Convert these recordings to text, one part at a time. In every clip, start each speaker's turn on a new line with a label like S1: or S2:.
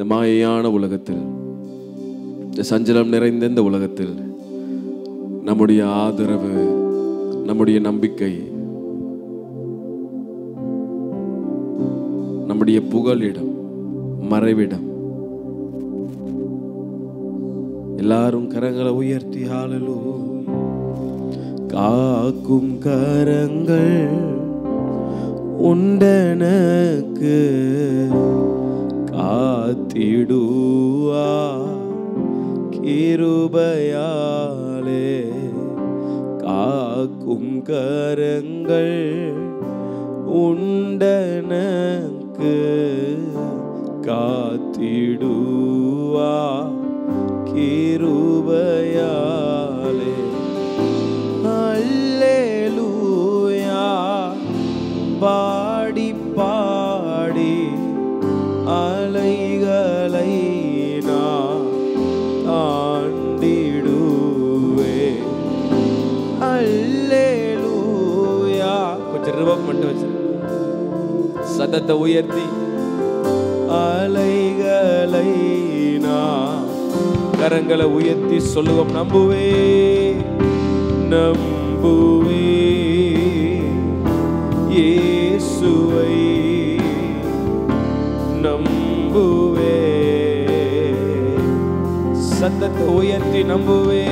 S1: இந்த மாயையான உலகத்தில், இந்த சஞ்சலம் நிறைந்த இந்த உலகத்தில் நம்முடைய ஆதரவு, நம்முடைய நம்பிக்கை, நம்முடைய புகலிடம், மறைவிடம். எல்லாரும் கரங்களை உயர்த்தி ஹல்லேலூயா. காக்கும் கரங்கள் உண்டனக்கு காத்திடுவா கிருபையாலே. காக்கும் கரங்கள் உண்டனக்கு காத்திடுவா கிருபையாலே. அல்லேலூயா பாடி பாடி அலைகளை நான் தாண்டிடுவே. அல்லேலூயா. கொஞ்சம் ரிவர்ப் பண்ணி வச்சு சத்தத்தை உயர்த்தி அலைகளை நான் கரங்களை உயர்த்தி சொல்லுவோம். நம்புவே நம்புவே இயேசுவை நம்புவே. சத்தத்தை உயர்த்தி நம்புவே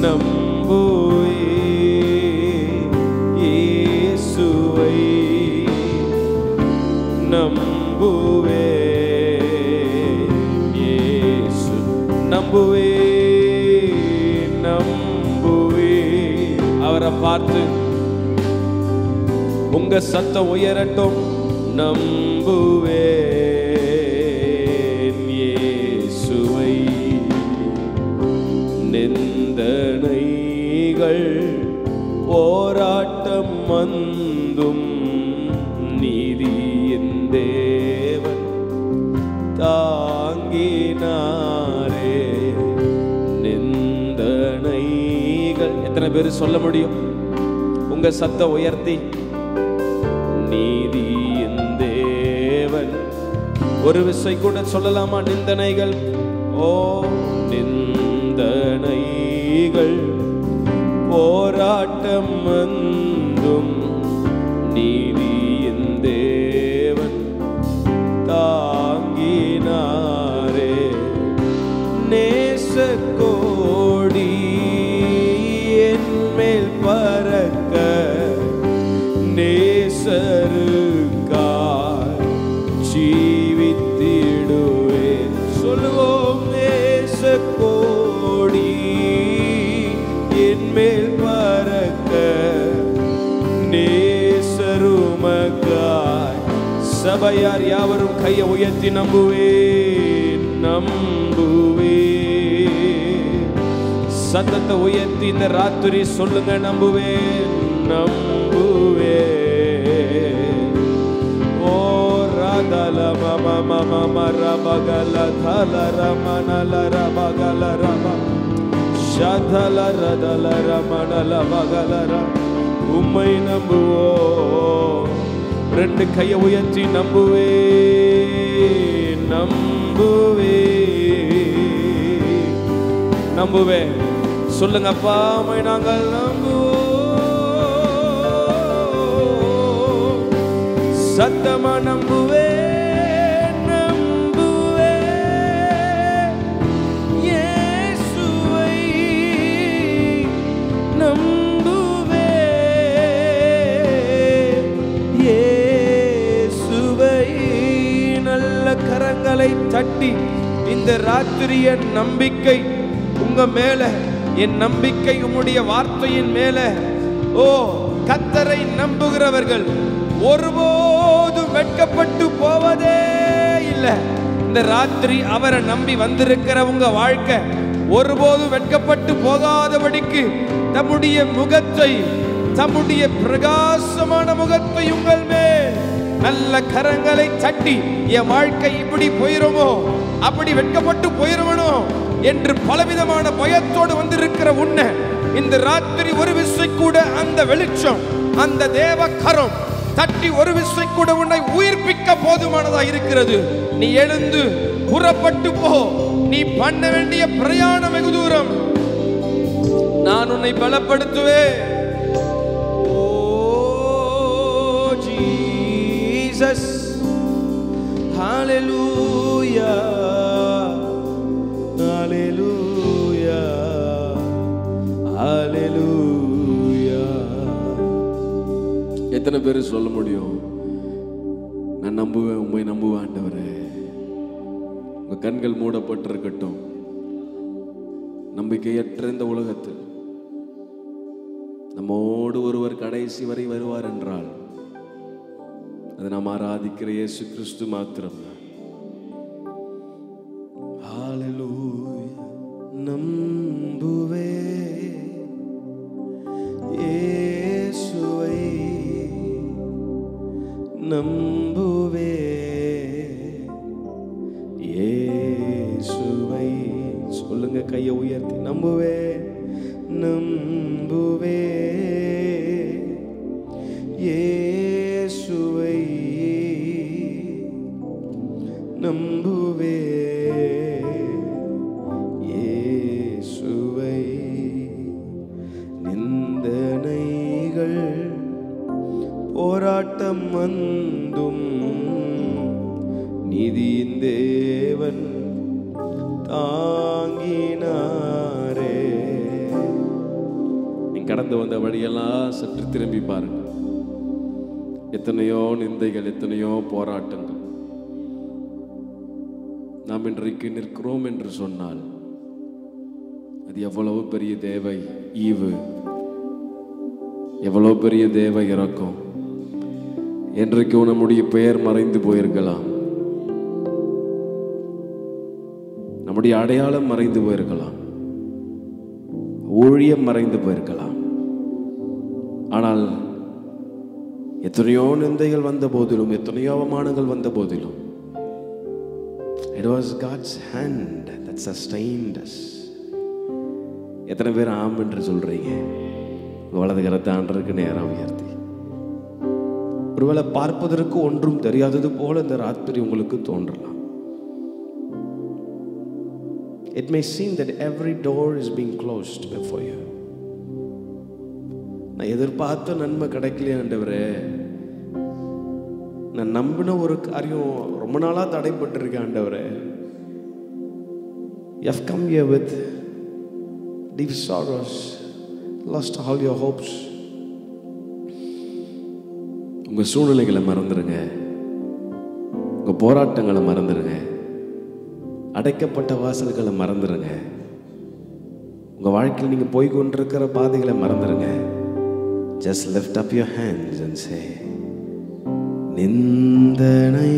S1: நம்புவே இயேசுவை நம்புவே. இயேசு நம்புவே நம்புவே. அவரை பார்த்து உங்க சத்தம் உயரட்டும். நம்புவே இயேசுவை. நிந்தனைகள் போராட்டம் வந்தும் நீதியின் தேவன் தாங்கினாரே. நிந்தனைகள் எத்தனை பேர் சொல்ல முடியும்? உங்க சத்தம் உயர்த்தி நீதியின் தேவன். ஒரு விசை கூட சொல்லலாமா? நிந்தனைகள், ஓ நிந்தனைகள் போராட்டம் வந்தும் நீதியின் தேவன் தாங்கினாரே. நேசக்கோடி என் மேல் பறக்க நேசருக்காய் ஜீவித்திடுவேன். சொல்லுவோம். நேசக்கோடி என் மேல் பறக்க நேசருமக்காய். சபையார் யாவரும் கையை உயர்த்தி நம்புவே நம்புவே. சத்தத்தை உயர்த்தி இந்த ராத்திரி சொல்லுங்க. நம்புவே நம்புவே. ஓ ராதல மம மம மரபகல தல ரமணல ரபகல ரப ஷதல ரதல ரமணல பகல ர. உம்மை நம்புவோ. ரெண்டு கையை உயர்த்தி நம்புவே நம்புவே நம்புவே. சொல்லுங்க. அப்பா உம்மை நாங்கள் நம்புவோம். சத்தமா நம்புவே நம்புவே இயேசுவை நம்புவே இயேசுவை. நல்ல கரங்களை தட்டி இந்த ராத்திரிய நம்பிக்கை உங்க மேல, என் நம்பிக்கை உம்முடைய வார்த்தையின் மேல. ஓ கர்த்தரை நம்புகிறவர்கள் ஒருபோதும் வெட்கப்பட்டு போவதே இல்லை. இந்த ராத்திரி அவரை நம்பி வந்திருக்கிற உங்க வாழ்க்கை ஒருபோதும் வெட்கப்பட்டு போகாதபடிக்கு தம்முடைய முகத்தை, தம்முடைய பிரகாசமான முகத்தை உங்கள் மேல் நல்ல கரங்களை தட்டி, என் வாழ்க்கை இப்படி போயிருமோ, அப்படி வெட்கப்பட்டு போயிருவனோ என்று பலவிதமான பயத்தோடு வந்திருக்கிற உன்னை இந்த ராத்திரி ஒரு விசை கூட அந்த வெளிச்சம், அந்த தேவ கரம் தட்டி ஒரு விசை கூட உன்னை உயிர்ப்பிக்க போதுமானதா இருக்கிறது. நீ எழுந்து புறப்பட்டு போ. நீ பண்ண வேண்டிய பிரயாணம் வெகு தூரம். நான் உன்னை பலப்படுத்துவேன். ஓ ஜீசஸ், ஹalleluya, ஹalleluya, ஹalleluya. எத்தனை பேர் சொல்ல முடியும், நான் நம்புவேன், உம்மை நம்புவேன் ஆண்டவரே. உங்க கண்கள் மூடப்பட்டிருக்கட்டும். நம்பிக்கையற்ற இந்த உலகத்தில் நம்மோடு ஒருவர் கடைசி வரை வருவார் என்றால் அது நாம் ஆராதிக்கிற இயேசு கிறிஸ்து மாத்திரம். ஹalleluya. நம்புவே இயேசுவை, நம்புவே இயேசுவை. சொல்லுங்க கையை உயர்த்தி, நம்புவே நம்புவே இயேசுவை, நம்புவே இயேசுவை. நிந்தனைகள் போராட்டம் வந்தும் நீதியின் தேவன் தாங்கினாரே. நீ கடந்து வந்த வழியெல்லாம் சற்று திரும்பி பாருங்க. எத்தனையோ நிந்தைகள், எத்தனையோ போராட்டங்கள். நாம் இன்றைக்கு நிற்கிறோம் என்று சொன்னால் அது எவ்வளவு பெரிய தேவை ஈவு, எவ்வளவு பெரிய தேவை இறக்கம். என்றைக்கு நம்முடைய பெயர் மறைந்து போயிருக்கலாம், நம்முடைய அடையாளம் மறைந்து போயிருக்கலாம், ஊழியம் மறைந்து போயிருக்கலாம். ஆனால் எத்தனையோ நிந்தைகள் வந்த போதிலும், எத்தனையோ அவமானங்கள் வந்த போதிலும், it was God's hand that sustained us. எத்தனை பேர் ஆம் என்று சொல்றீங்க? வலது கரத்தை ஆண்டவருக்கு நேரம் உயர்த்தி. ஒருவேளை பார்ப்பதற்கு ஒன்றும் தெரியாதது போல இந்த ராத்திரி உங்களுக்கு தோன்றலாம். It may seem that every door is being closed before you. நான் எதிர்பார்த்த நன்மை கிடைக்கலையே ஆண்டவரே, நான் நம்பின ஒரு காரியம் ரொம்ப நாளா தடைப்பட்டிருக்கேன் ஆண்டவரே. You have come here with deep sorrows, lost all your hopes. உங்க சூழ்நிலைகளை மறந்துருங்க, உங்க போராட்டங்களை மறந்துருங்க, அடைக்கப்பட்ட வாசல்களை மறந்துருங்க, உங்க வாழ்க்கையில் நீங்க போய் கொண்டிருக்கிற பாதைகளை மறந்துருங்க. Just lift up your hands and say, நிந்தனைகள்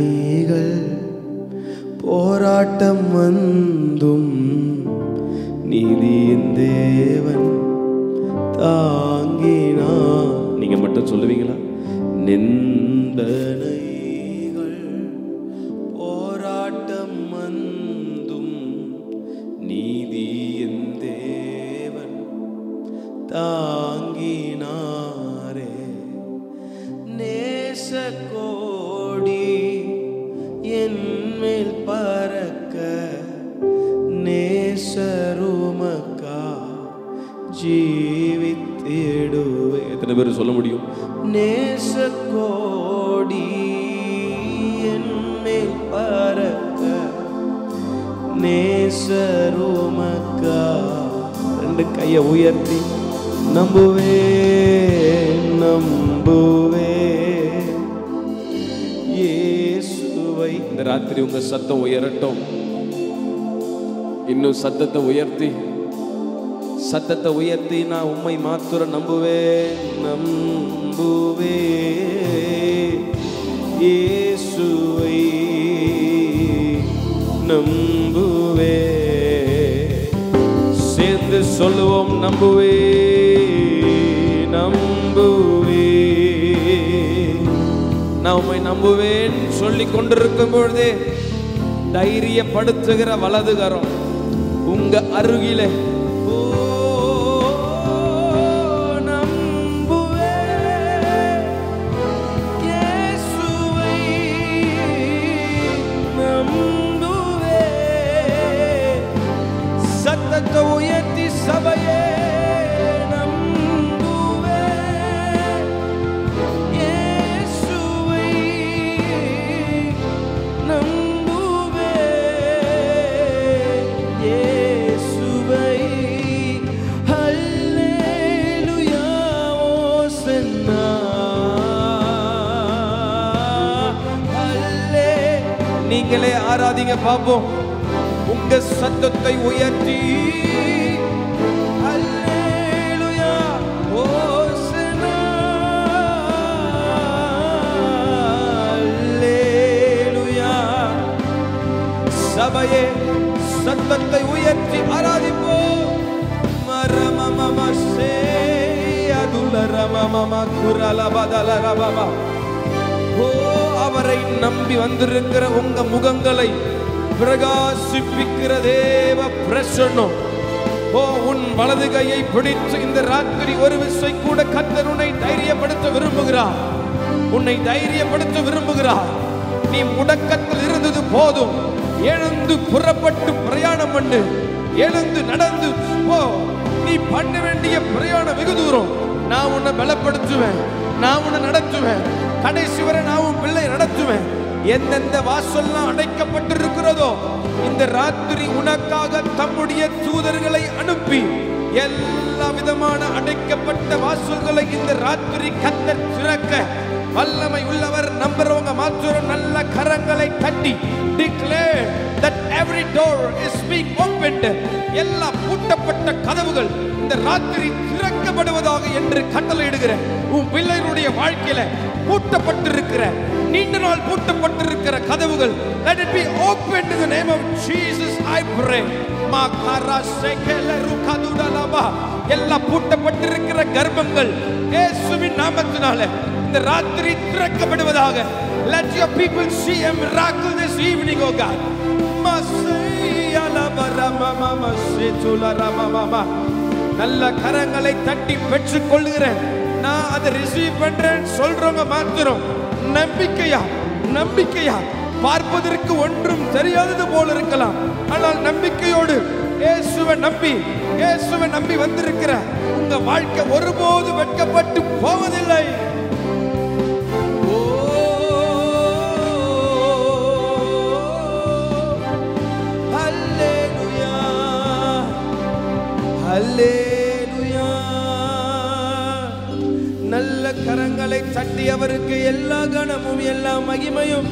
S1: போராட்டம் வந்தும் நீதியின் தேவன் தாங்கினா. நீங்க மட்டும் சொல்லுவீங்களா? நிந்தனைகள் போராட்டம் வந்தும் நீதியின் தேவன் தாங்கினாரே. நேசக்கோடி என்மேல் பறக்க நேசருமக்கா ஜீவித்திடுவே. எத்தனை பேர் சொல்ல முடியும்? நேசக்கோடி என்மேல் பறக்க நேசருமக்கா. ரெண்டு கையை உயர்த்தி, நம்புவே நம்புவே இயேசுவை. இந்த ராத்திரி உங்க சத்தம் உயரட்டும். இன்னும் சத்தத்தை உயர்த்தி நான் உம்மை மாத்திர நம்புவே நம்புவே இயேசுவை, நம்புவே. சேர்ந்து சொல்லுவோம், நம்புவே நம்புவே. நான் உம்மை நம்புவேன் சொல்லிக் கொண்டிருக்கும் பொழுதே தைரியப்படுத்துகிற வலதுகரம் உங்க அருகிலே. ஓ நம்புவே இயேசுவை, நம்புவே நீங்களே ஆராதிங்க பாப்போம். உங்க சத்தத்தை உயர்த்தி அல்லேலூயா ஓசனா அல்லேலூயா. சபையே சத்தத்தை உயர்த்தி ஆராதிப்போம். மரமமமசே அதுலரமமம குரலபதலரபபா. ஓ, அவரை நம்பி வந்திருக்கிற உங்க முகங்களை பிரகாசிப்பிக்கிற தேவ பிரசன்னம். ஓ, உன் வலது கையை பிடித்து இந்த ராத்திரி ஒரு விசை கூட கர்த்தர் உன்னை தைரியப்படுத்த விரும்புகிறார். உன்னை தைரியப்படுத்த விரும்புகிறார். நீ முடக்கத்தில் இருந்தது போதும். எழுந்து புறப்பட்டு பிரயாணம் பண்ணு. எழுந்து நடந்து போ. நீ பண்ண வேண்டிய பிரயாணம் வெகு தூரம். நான் உன்னை பலப்படுத்துவேன். நான் உன்னை நடத்துவேன். கடைசி வரை நான் உன் பிள்ளை நடத்துவேன். எந்தெந்த வாசல்லாம் அடைக்கப்பட்டிருக்கிறதோ இந்த ராத்திரி உனக்காக தம்முடைய தூதர்களை அனுப்பி எல்லா விதமான அடைக்கப்பட்ட வாசல்களை இந்த ராத்திரி கர்த்தர் திறக்க வல்லமை உள்ளவர். நம்புறவங்க மாத்திரம் நல்ல கரங்களை தட்டி declare that every door is being opened. எல்லா பூட்டப்பட்ட கதவுகள் இந்த ராத்திரி திறக்கப்படுவதாக என்று கட்டளையிடுகிறேன். உன் பிள்ளைகளுடைய வாழ்க்கையில பூட்டப்பட்டிருக்கிற நீண்ட நாள் பூட்டப்பட்டிருக்கிற கதவுகள் let it be opened in the name of Jesus I pray. மாகாரா சேகல ருகதுடலபா. எல்லா பூட்டப்பட்டிருக்கிற கர்ப்பங்கள் இயேசுவின் நாமத்தினால இந்த ராத்திரி திறக்கப்படுவதாக. Let your people see a miracle this evening, oh God. நல்ல கரங்களை தட்டி பெற்றுக் கொள்கிறேன். நான் அதை ரிசீவ் பண்றேன் சொல்றவங்க மாத்திரம் நம்பிக்கையா நம்பிக்கையா. பார்ப்பதற்கு ஒன்றும் தெரியாதது போல இருக்கலாம். ஆனால் நம்பிக்கையோடு இயேசுவை நம்பி வந்திருக்கிற உங்க வாழ்க்கை ஒருபோது வெட்கப்பட்டு போவதில்லை. அல்லேலூயா. நல்ல கரங்களை தட்டி அவருக்கு எல்லா கணமும் எல்லா மகிமையும்.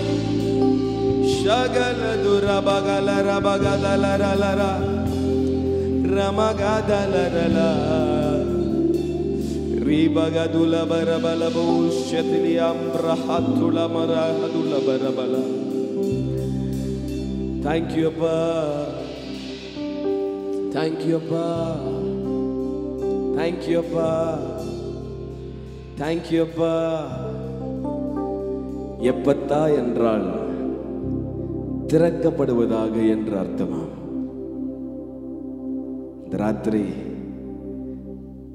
S1: ஷகலதுரபகலரபகதலரலரா ரமகதலரலா ரிபகதுலபரபலபூஷத்லியம்ரஹதுலமரஹதுலபரபலா. Thank you, Abba. Thank you, Abba. Thank you, Abba. Thank you, Abba. எப்பத்தா என்றால் திறக்கப்படுவதாக என்று அர்த்தமாம். இந்த ராத்திரி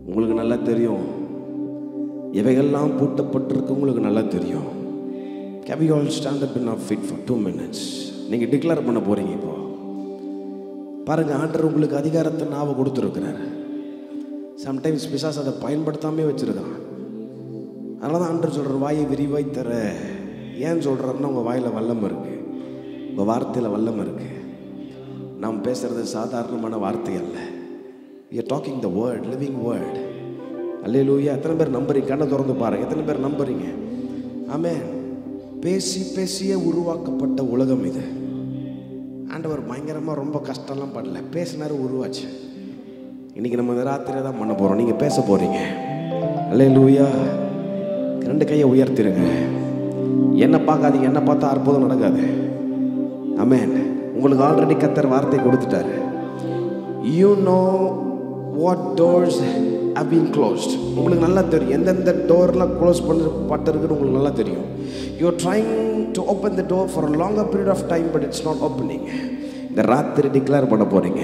S1: உங்களுக்கு நல்லா தெரியும் எவைகள்லாம் பூட்டப்பட்டிருக்கு. உங்களுக்கு நல்லா தெரியும். Can we all stand up in our feet for 2 minutes? நீங்க டிக்ளேர் பண்ண போறீங்க. இப்போ பாருங்க, ஆண்டவர் உங்களுக்கு அதிகாரத்தை நாவ கொடுத்துருக்கிறார். சம்டைம்ஸ் பிசாசு அதை பயன்படுத்தாமே வச்சிருக்கான். அதனால தான் ஆண்டவர் சொல்கிற வாயை விரிவாய் தர. ஏன் சொல்கிறாருன்னா உங்கள் வாயில் வல்லம் இருக்குது. உங்கள் வார்த்தையில் வல்லம் இருக்குது. நாம் பேசுகிறது சாதாரணமான வார்த்தை அல்ல. we are talking the word, living word. அல்லேலூயா. எத்தனை பேர் நம்புறீங்க? கண்ணை திறந்து பாருங்க. எத்தனை பேர் நம்புறீங்க? ஆமென். பேசி பேசியே உருவாக்கப்பட்ட உலகம் இது. ஆண்டவர் பயங்கரமாக ரொம்ப கஷ்டம்லாம் படல. பேசினாரு, உருவாச்சு. இன்னைக்கு நம்ம இந்த ராத்திரியை தான் பண்ண போகிறோம். நீங்கள் பேச போகிறீங்க. அல்லேலூயா. 2 கையை உயர்த்திருங்க. என்ன பார்க்காதீங்க. என்ன பார்த்தா அற்புதம் நடக்காது. ஆமென். உங்களுக்கு ஆல்ரெடி கர்த்தர் வார்த்தை கொடுத்துட்டாரு. You know what doors have been closed. உங்களுக்கு நல்லா தெரியும் எந்தெந்த டோர்லாம் க்ளோஸ் பண்ணப்பட்டிருக்குன்னு உங்களுக்கு நல்லா தெரியும். You are trying to open the door for a longer period of time but it's not opening. இந்த ராத்திரி டிக்ளேர் பண்ண போறீங்க.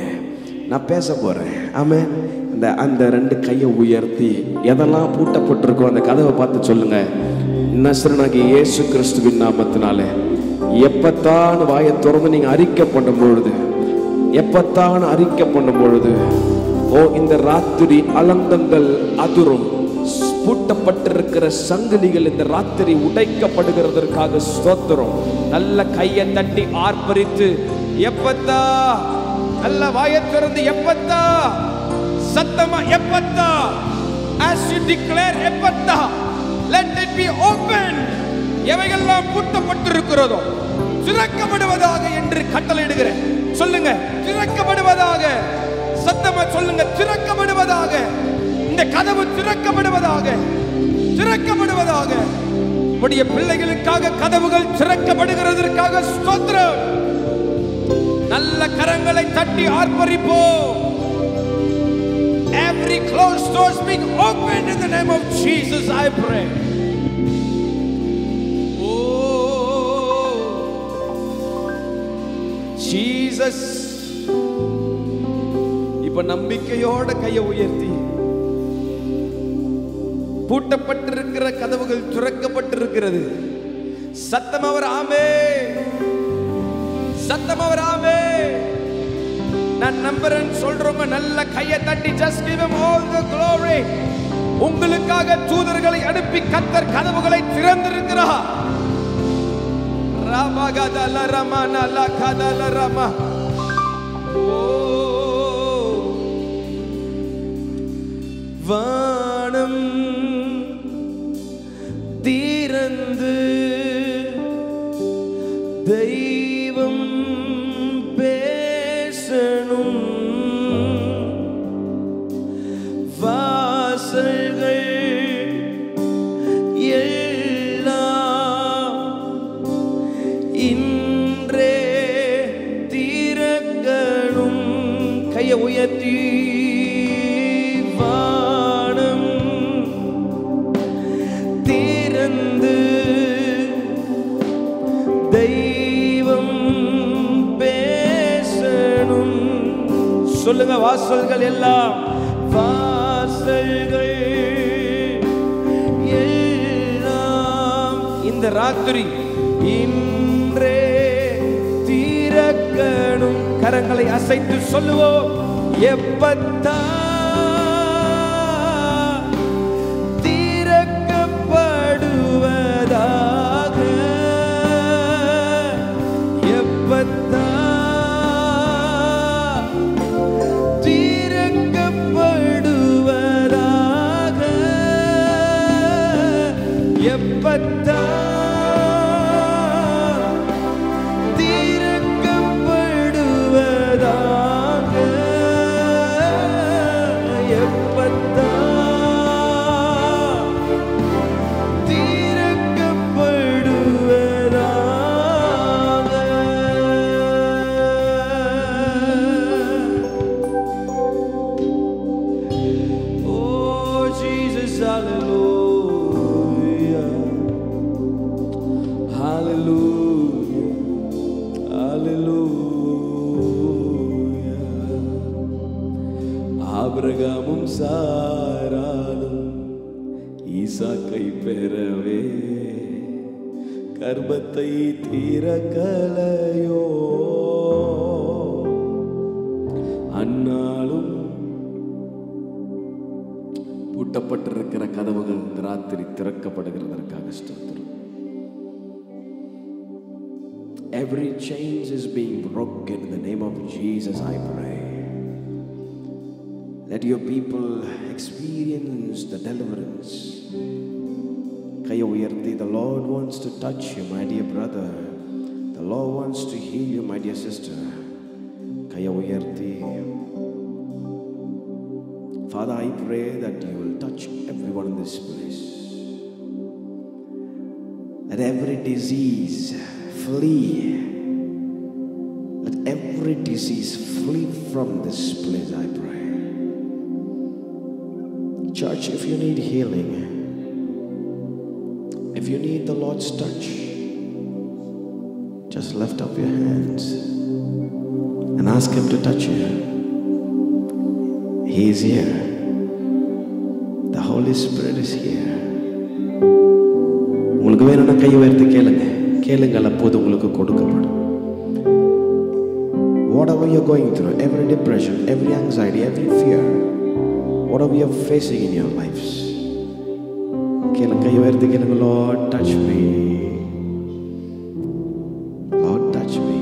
S1: நான் பேச போறேன். ஆமென். அந்த 2 கையை உயர்த்தி எதெல்லாம் பூட்டப்பட்டிருக்கோ அந்த கதவை பார்த்து சொல்லுங்க. நசரேயனாகிய இயேசு கிறிஸ்துவின் நாமத்தினாலே எப்பத்தான் வாயை திறந்து நீங்க அறிக்கை பண்ணும் பொழுது, எப்பத்தான் அறிக்கை பண்ணும் பொழுது, ஓ இந்த ராத்திரி அலங்கங்கள் அதிரும். பூட்டப்பட்டிருக்கிற சங்கிலிகள் இந்த ராத்திரி உடைக்கப்படுகிறதற்காக ஸ்தோத்திரம். நல்ல கையை தட்டி ஆர்ப்பரித்து எப்பத்தா, நல்ல வாயை திறந்து எப்பத்தா, சத்தமா எப்பத்தா. As you declare எப்பத்தா, let it be open. எவைகள்லாம் பூட்டப்பட்டிருக்கிறதோ, திறக்கப்படுவதாக என்று கட்டளையிடுகிறேன். சொல்லுங்க, திறக்கப்படுவதாக. சத்தமா சொல்லுங்க, திறக்கப்படுவதாக. இந்த கதவு திறக்கப்படுவதாக, திறக்கப்படுவதாக. உடைய பிள்ளைகளுக்காக கதவுகள் திறக்கப்படுகிறதற்காக ஸ்தோத்திரம். நல்ல கரங்களை தட்டி ஆர்ப்பரிப்போம். Every closed door is being opened in the name of Jesus, I pray. Oh, Jesus. இப்ப நம்பிக்கையோட கையை உயர்த்தி, பூட்டப்பட்டிருக்கிற கதவுகள் திறக்கப்பட்டிருக்கிறது. சத்தம் அவர் ஆமென், சத்தம் அவர் ஆமென். நான் நம்புறேன் சொல்றவங்க நல்ல கையை தட்டி just give him all the glory. உங்களுக்காக தூதர்களை அனுப்பி கர்த்தர் கதவுகளை திறந்திருக்கிறார். ராமகதல ரமன லகதல ரம. வானம் திறந்து தெய்வம் பேசணும். வாசல்கள் எல்லாம் இன்றே திறக்கணும். கையை உயர்த்தி, வானம் திறந்து தெய்வம் பேசணும். சொல்லுங்க, வாசல்கள் எல்லாம், வாசல்கள் எல்லாம் இந்த ராத்திரி இன்றே திறக்கணும். கரங்களை அசைத்து சொல்லுவோம், எப்பத்தா திறக்கப்படுவதாக, எப்பத்தா எப்பத்தா திறக்கப்படுவதாக, எப்பத்தா திறக்கப்படுவதாக. Oh Jesus, hallelujah. Hallelujah, hallelujah. ஆபிரகாமும் சாராளும் ஈசாக்கை பெறவே கர்ப்பத்தை திறக்கலையோ? அன்னாலும் பூட்டப்பட்டிருக்கிற கதவுகள் ராத்திரி திறக்கப்படுகிறதற்காக ஸ்தோத்திரம். Every chains is being broken in the name of Jesus, I pray. Let your people experience the deliverance. Kaya uyarti, the Lord wants to touch you, my dear brother. The Lord wants to heal you, my dear sister. Kaya uyarti. Father, I pray that you will touch everyone in this place. Let every disease flee. Let every disease flee from this place, I pray. Church, if you need healing, if you need the Lord's touch, just lift up your hands and ask Him to touch you. He is here. The Holy Spirit is here. உங்களுக்கு வேணும்னா கை உயர்த்தி கேளுங்க. கேளுங்கள், அப்போது உங்களுக்கு கொடுக்கப்படும். Whatever you're going through, every depression, every anxiety, every fear, whatever you're facing in your lives, கேளுங்க, கை உயர்த்தி கேளுங்க. Lord, touch me. Lord, touch me.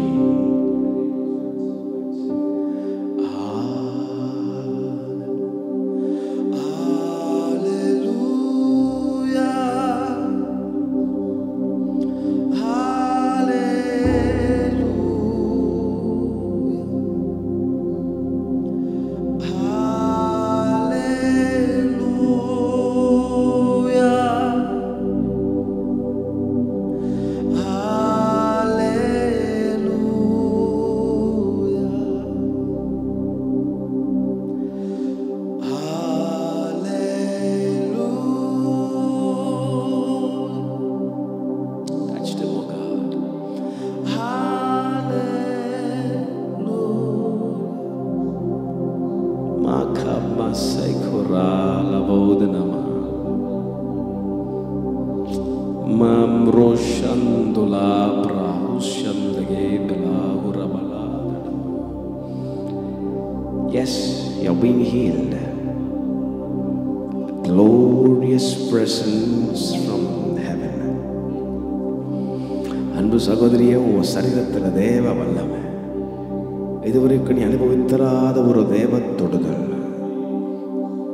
S1: Hallelujah. Hallelujah. Yes, you're being healed. Glorious presence from heaven. அன்பு சகோதரியே, உன் சரீரத்தில் தேவ வல்லமை, இதுவரைக்கும் நீ அனுபவித்தராத ஒரு தேவ தொடுதல்.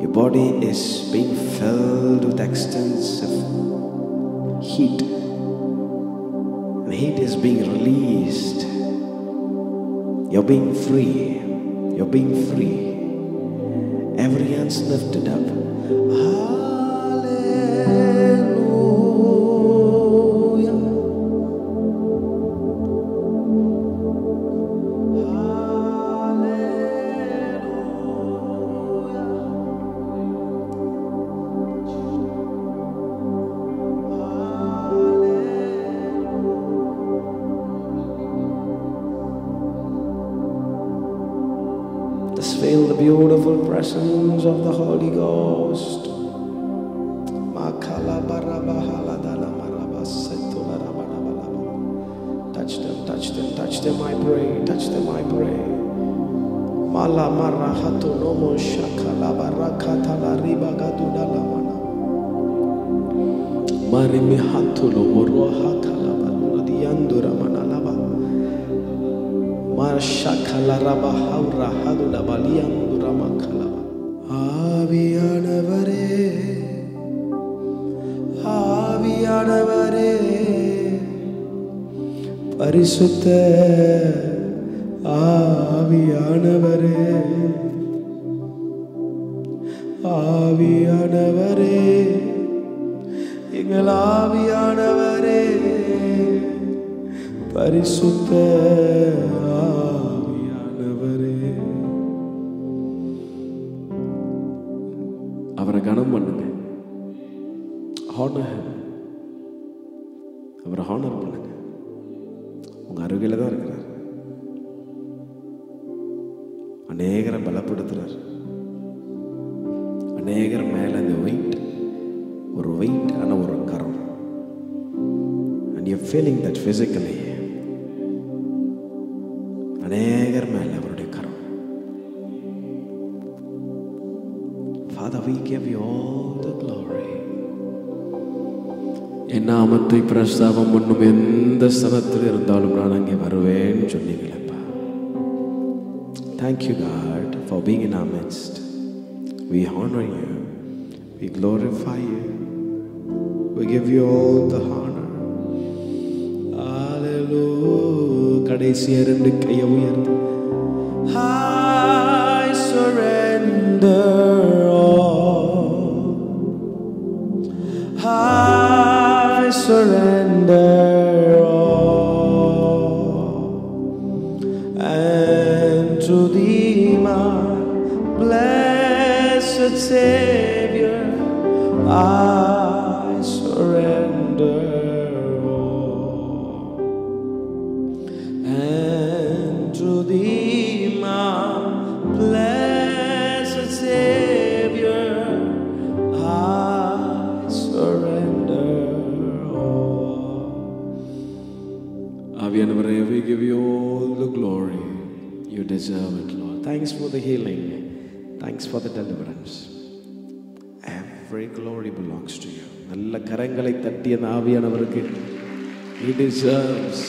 S1: Your body is being filled with extensive heat. The heat is being released. You're being free. You're being free. Every hand's lifted up. Just feel the beautiful presence of the Holy Ghost. Touch them, touch them, touch them, I pray. Touch them, I pray. Mala marahatu nomo shakala barakata la riba gaduda la mana. Marimi hatulo morohata la baluna diandura mana laba. Marshakala raba haura hadula baliandura makala. Aviyanavare, Aviyanavare, Parisutha Aviyanavare, Aviyanavare, Ingal Aviyanavare, Parisutha Aviyanavare. அவரை கனம் பண்ணுங்க. Honour அவரை honour பண்ணுங்க. உங்க அருகில தான் இருக்கிறார். அநேகரை பலப்படுத்துறார். அநேகர் மேல அந்த வெயிட், ஒரு வெயிட் ஆன ஒரு கரம். and you're feeling that physically. அநேகர் மேல அவருடைய கரம். Father, we give you all the glory. என் நாமத்தை பிரஸ்தாபம் பண்ணும் எந்த ஸ்தலத்தில் இருந்தாலும் நான் அங்கே வருவேன் சொன்னீங்களப்பா. Thank you, God, for being in our midst. We honor you. We glorify you. We give you all the honor. Hallelujah. கடைசியா ரெண்டு கையை உயர்த்து. I surrender all. I surrender all. And to thee, my blessed Savior, I surrender all. And to thee, my blessed Savior, I surrender all. Aviyanavare, we give you all the glory. You deserve it, Lord. Thanks for the healing. Thanks for the deliverance. Every glory belongs to you. நல்ல கரங்களை தட்டிய ஆவியானவருக்கு he deserves